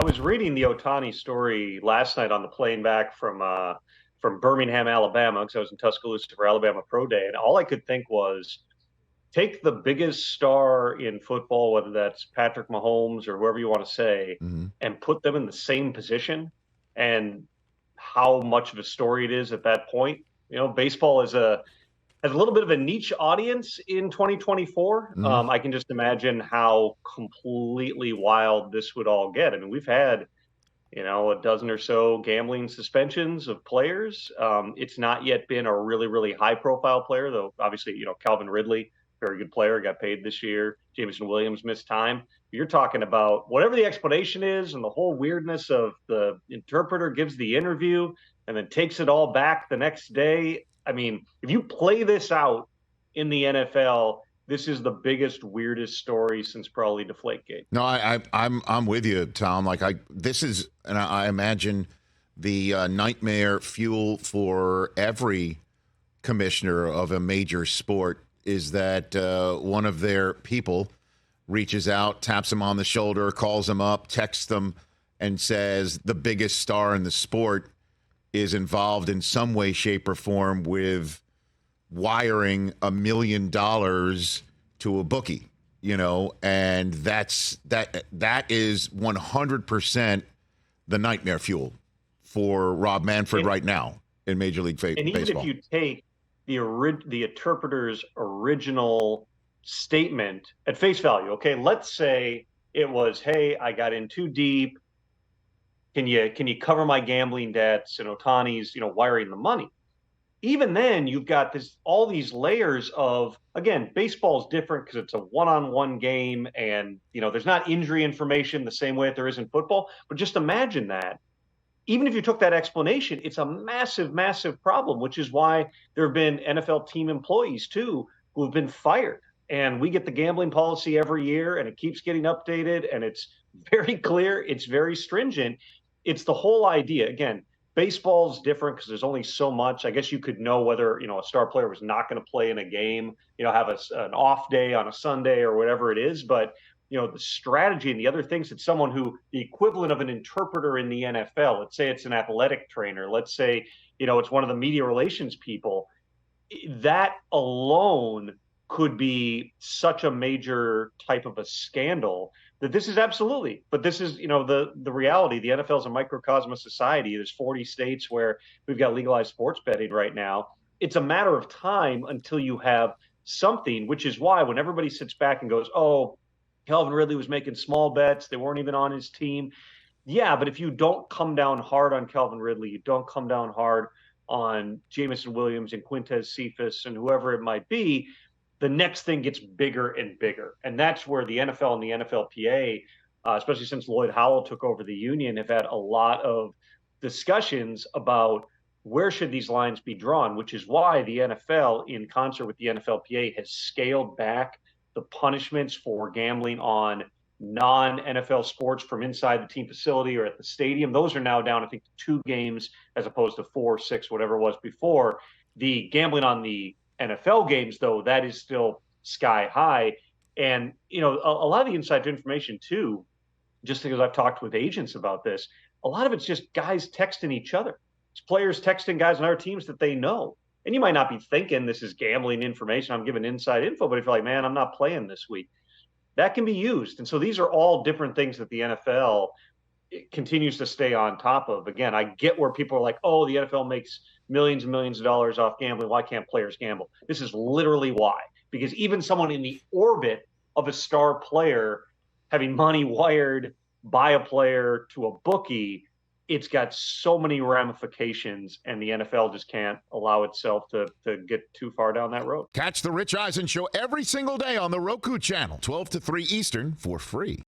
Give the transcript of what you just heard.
was reading the Ohtani story last night on the plane back from Birmingham, Alabama, because I was in Tuscaloosa for Alabama Pro Day, and all I could think was take the biggest star in football, whether that's Patrick Mahomes or whoever you want to say, Mm-hmm. and put them in the same position, and how much of a story it is at that point. Baseball has a little bit of a niche audience in 2024. Mm-hmm. I can just imagine how completely wild this would all get. I mean, we've had, a dozen or so gambling suspensions of players. It's not yet been a really, really high profile player, though. Obviously, Calvin Ridley, very good player, got paid this year. Jameson Williams missed time. You're talking about whatever the explanation is and the whole weirdness of the interpreter gives the interview and then takes it all back the next day. I mean, if you play this out in the NFL, this is the biggest, weirdest story since probably Deflategate. No, I'm with you, Tom. This is, and I imagine the nightmare fuel for every commissioner of a major sport is that one of their people reaches out, taps them on the shoulder, calls them up, texts them, and says the biggest star in the sport is involved in some way, shape, or form with wiring $1 million to a bookie, and that is 100% the nightmare fuel for Rob Manfred right now in Major League Baseball. And even if you take the interpreter's original statement at face value, okay, let's say it was, hey, I got in too deep. Can you cover my gambling debts? And Ohtani's, wiring the money. Even then, you've got all these layers of, again, baseball is different because it's a one-on-one game, and there's not injury information the same way that there is in football. But just imagine that. Even if you took that explanation, it's a massive, massive problem, which is why there have been NFL team employees too who have been fired. And we get the gambling policy every year, and it keeps getting updated, and it's very clear, it's very stringent. It's the whole idea. Again, baseball's different because there's only so much. I guess you could know whether, a star player was not going to play in a game, have an off day on a Sunday or whatever it is. But, the strategy and the other things that someone who the equivalent of an interpreter in the NFL, let's say it's an athletic trainer, let's say, it's one of the media relations people, that alone could be such a major type of a scandal that this is absolutely, but this is, the reality. The NFL is a microcosm of society. There's 40 states where we've got legalized sports betting right now. It's a matter of time until you have something, which is why when everybody sits back and goes, oh, Calvin Ridley was making small bets, they weren't even on his team. Yeah, but if you don't come down hard on Calvin Ridley, you don't come down hard on Jameson Williams and Quintez Cephas and whoever it might be, the next thing gets bigger and bigger. And that's where the NFL and the NFLPA, especially since Lloyd Howell took over the union, have had a lot of discussions about where should these lines be drawn, which is why the NFL, in concert with the NFLPA, has scaled back the punishments for gambling on non-NFL sports from inside the team facility or at the stadium. Those are now down, I think, to 2 games as opposed to 4, 6, whatever it was before. The gambling on the NFL games, though, that is still sky high. And, a lot of the inside information, too, just because I've talked with agents about this, a lot of it's just guys texting each other. It's players texting guys on other teams that they know. And you might not be thinking this is gambling information, I'm giving inside info, but if you're like, man, I'm not playing this week, that can be used. And so these are all different things that the NFL continues to stay on top of. Again, I get where people are like, oh, the NFL makes millions and millions of dollars off gambling. Why can't players gamble? This is literally why. Because even someone in the orbit of a star player having money wired by a player to a bookie, it's got so many ramifications, and the NFL just can't allow itself to get too far down that road. Catch the Rich Eisen Show every single day on the Roku channel, 12 to 3 Eastern, for free.